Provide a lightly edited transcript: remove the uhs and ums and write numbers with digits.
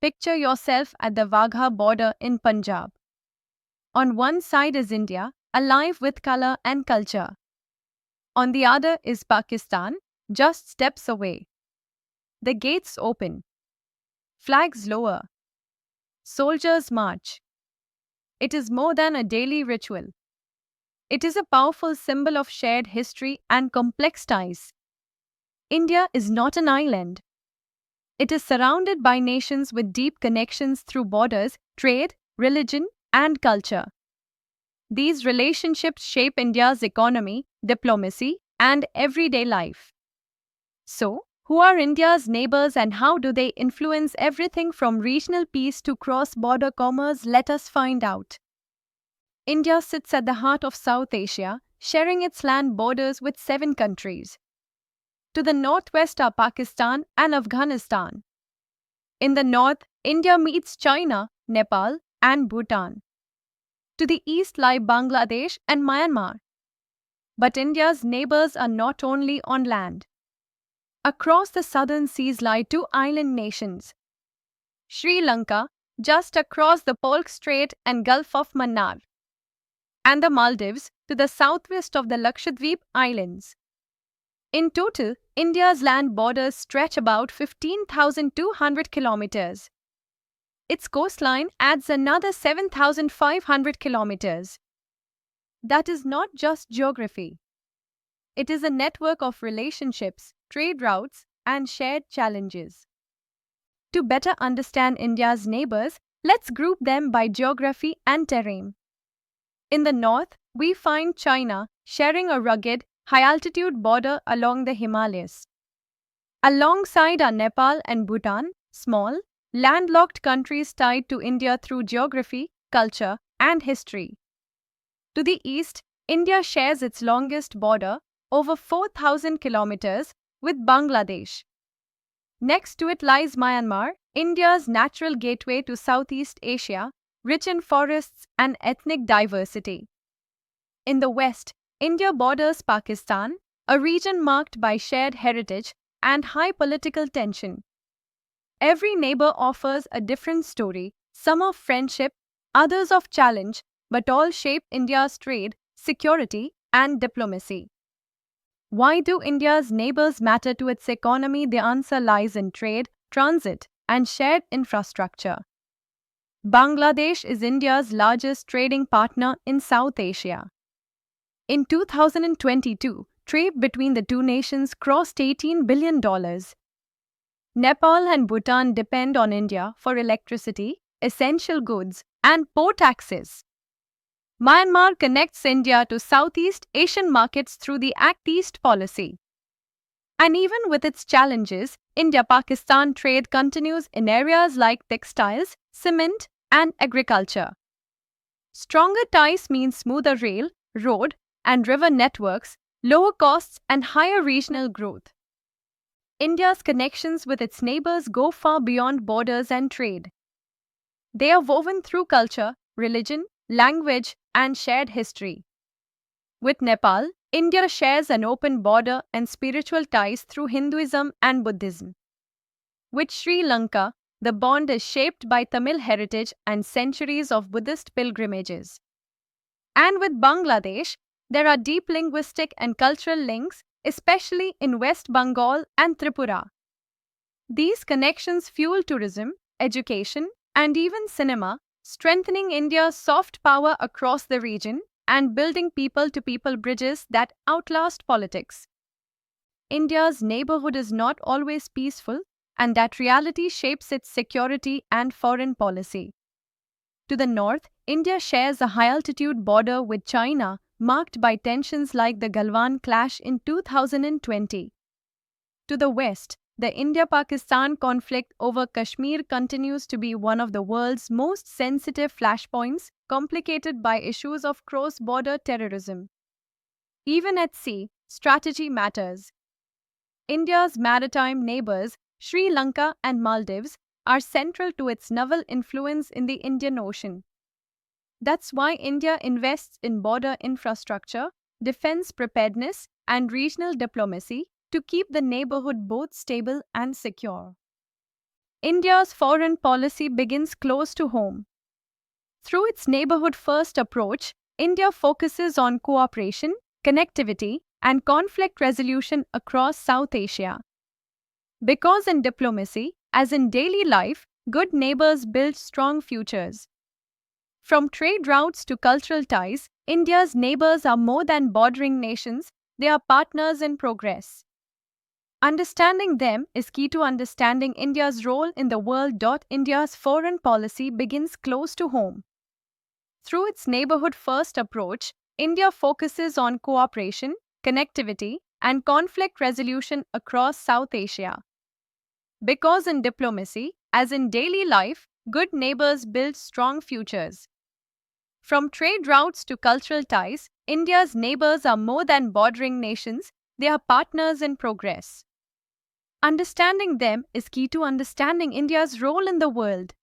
Picture yourself at the Wagha border in Punjab. On one side is India, alive with color and culture. On the other is Pakistan, just steps away. The gates open. Flags lower. Soldiers march. It is more than a daily ritual. It is a powerful symbol of shared history and complex ties. India is not an island. It is surrounded by nations with deep connections through borders, trade, religion, and culture. These relationships shape India's economy, diplomacy, and everyday life. So, who are India's neighbors and how do they influence everything from regional peace to cross-border commerce? Let us find out. India sits at the heart of South Asia, sharing its land borders with 7 countries. To the northwest are Pakistan and Afghanistan. In the north, India meets China, Nepal, and Bhutan. To the east lie Bangladesh and Myanmar. But India's neighbors are not only on land. Across the southern seas lie 2 island nations. Sri Lanka, just across the Polk Strait and Gulf of Mannar. And the Maldives, to the southwest of the Lakshadweep Islands. In total, India's land borders stretch about 15,200 kilometers. Its coastline adds another 7,500 kilometers. That is not just geography. It is a network of relationships, trade routes, and shared challenges. To better understand India's neighbors, let's group them by geography and terrain. In the north, we find China, sharing a rugged, high-altitude border along the Himalayas. Alongside are Nepal and Bhutan, small, landlocked countries tied to India through geography, culture, and history. To the east, India shares its longest border, over 4,000 kilometers, with Bangladesh. Next to it lies Myanmar, India's natural gateway to Southeast Asia, rich in forests and ethnic diversity. In the west, India borders Pakistan, a region marked by shared heritage and high political tension. Every neighbor offers a different story, some of friendship, others of challenge, but all shape India's trade, security, and diplomacy. Why do India's neighbors matter to its economy? The answer lies in trade, transit, and shared infrastructure. Bangladesh is India's largest trading partner in South Asia. In 2022, trade between the 2 nations crossed $18 billion. Nepal and Bhutan depend on India for electricity, essential goods, and port access. Myanmar connects India to Southeast Asian markets through the Act East policy. And even with its challenges, India-Pakistan trade continues in areas like textiles, cement, and agriculture. Stronger ties mean smoother rail, road, and river networks, lower costs, and higher regional growth. India's connections with its neighbors go far beyond borders and trade. They are woven through culture, religion, language, and shared history. With Nepal, India shares an open border and spiritual ties through Hinduism and Buddhism. With Sri Lanka, the bond is shaped by Tamil heritage and centuries of Buddhist pilgrimages. And with Bangladesh, there are deep linguistic and cultural links, especially in West Bengal and Tripura. These connections fuel tourism, education, and even cinema, strengthening India's soft power across the region and building people-to-people bridges that outlast politics. India's neighborhood is not always peaceful, and that reality shapes its security and foreign policy. To the north, India shares a high-altitude border with China, marked by tensions like the Galwan clash in 2020. To the west, the India-Pakistan conflict over Kashmir continues to be one of the world's most sensitive flashpoints, complicated by issues of cross-border terrorism. Even at sea, strategy matters. India's maritime neighbors, Sri Lanka and Maldives, are central to its naval influence in the Indian Ocean. That's why India invests in border infrastructure, defense preparedness, and regional diplomacy to keep the neighborhood both stable and secure. India's foreign policy begins close to home. Through its Neighbourhood First approach, India focuses on cooperation, connectivity, and conflict resolution across South Asia. Because in diplomacy, as in daily life, good neighbors build strong futures. From trade routes to cultural ties, India's neighbors are more than bordering nations, they are partners in progress. Understanding them is key to understanding India's role in the world. India's foreign policy begins close to home. Through its Neighbourhood First approach, India focuses on cooperation, connectivity, and conflict resolution across South Asia. Because in diplomacy, as in daily life, good neighbors build strong futures. From trade routes to cultural ties, India's neighbors are more than bordering nations, they are partners in progress. Understanding them is key to understanding India's role in the world.